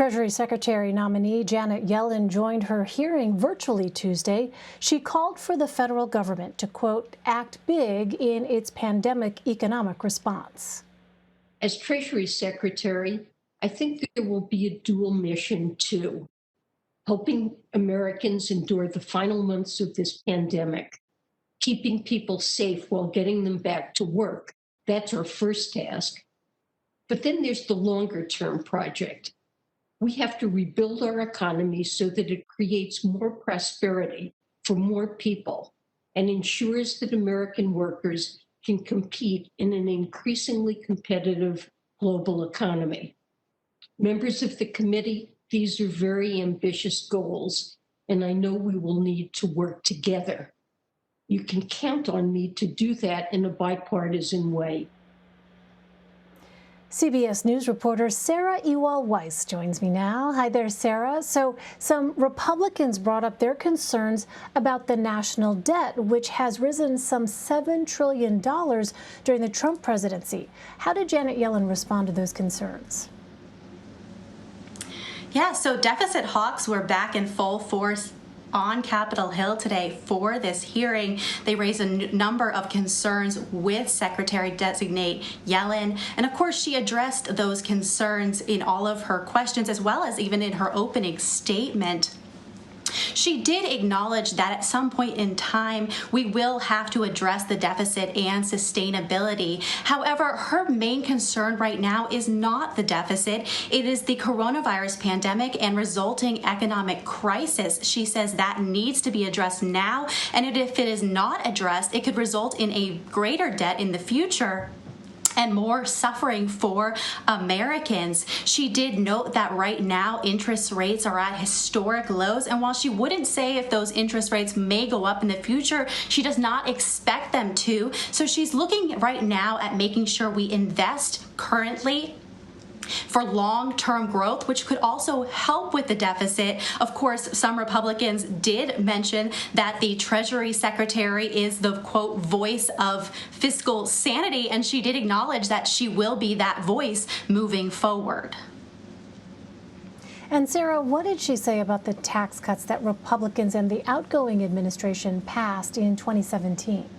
Treasury Secretary nominee Janet Yellen joined her hearing virtually Tuesday. She called for the federal government to, quote, act big in its pandemic economic response. As Treasury Secretary, I think there will be a dual mission too, helping Americans endure the final months of this pandemic, keeping people safe while getting them back to work. That's our first task. But then there's the longer term project. We have to rebuild our economy so that it creates more prosperity for more people and ensures that American workers can compete in an increasingly competitive global economy. Members of the committee, these are very ambitious goals, and I know we will need to work together. You can count on me to do that in a bipartisan way. CBS News reporter Sarah Ewall-Wice joins me now. Hi there, Sarah. So some Republicans brought up their concerns about the national debt, which has risen some $7 trillion during the Trump presidency. How did Janet Yellen respond to those concerns? Yeah, so deficit hawks were back in full force on Capitol Hill today for this hearing. They raised a number of concerns with Secretary-designate Yellen. And of course, she addressed those concerns in all of her questions, as well as even in her opening statement. She did acknowledge that at some point in time, we will have to address the deficit and sustainability. However, her main concern right now is not the deficit. It is the coronavirus pandemic and resulting economic crisis. She says that needs to be addressed now, and if it is not addressed, it could result in a greater debt in the future and more suffering for Americans. She did note that right now interest rates are at historic lows, and while she wouldn't say if those interest rates may go up in the future, she does not expect them to. So she's looking right now at making sure we invest currently for long-term growth, which could also help with the deficit. Of course, some Republicans did mention that the Treasury Secretary is the, quote, voice of fiscal sanity, and she did acknowledge that she will be that voice moving forward. And Sarah, what did she say about the tax cuts that Republicans and the outgoing administration passed in 2017?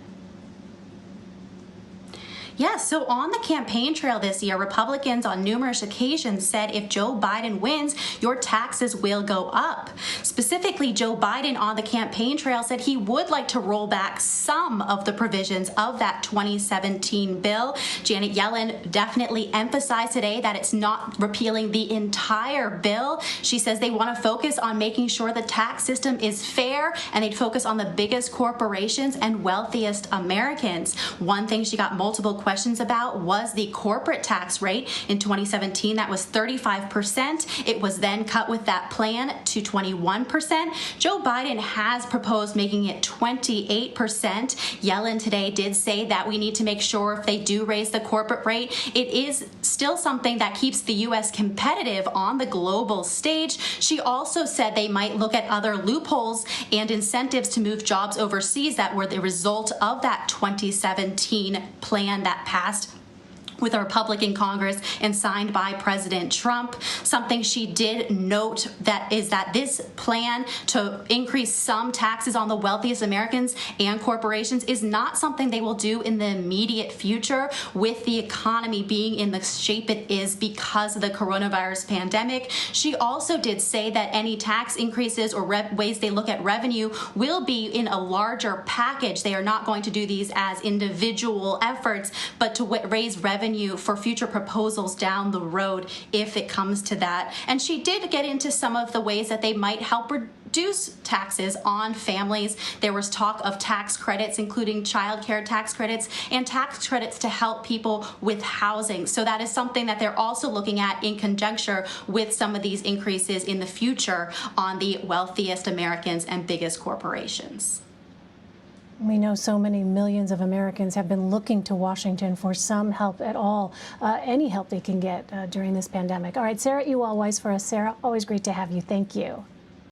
Yes, so on the campaign trail this year, Republicans on numerous occasions said if Joe Biden wins, your taxes will go up. Specifically, Joe Biden on the campaign trail said he would like to roll back some of the provisions of that 2017 bill. Janet Yellen definitely emphasized today that it's not repealing the entire bill. She says they want to focus on making sure the tax system is fair, and they'd focus on the biggest corporations and wealthiest Americans. One thing she got multiple questions about was the corporate tax rate. In 2017, that was 35%. It was then cut with that plan to 21%. Joe Biden has proposed making it 28%. Yellen today did say that we need to make sure if they do raise the corporate rate, it is still something that keeps the U.S. competitive on the global stage. She also said they might look at other loopholes and incentives to move jobs overseas that were the result of that 2017 plan that passed with a Republican Congress and signed by President Trump. Something she did note that is that this plan to increase some taxes on the wealthiest Americans and corporations is not something they will do in the immediate future, with the economy being in the shape it is because of the coronavirus pandemic. She also did say that any tax increases or ways they look at revenue will be in a larger package. They are not going to do these as individual efforts, but to raise revenue for future proposals down the road if it comes to that. And she did get into some of the ways that they might help reduce taxes on families. There was talk of tax credits, including child care tax credits and tax credits to help people with housing. So that is something that they're also looking at in conjunction with some of these increases in the future on the wealthiest Americans and biggest corporations. We know so many millions of Americans have been looking to Washington for some help at all, any help they can get during this pandemic. All right, Sarah Ewall-Wice for us. Sarah, always great to have you. Thank you.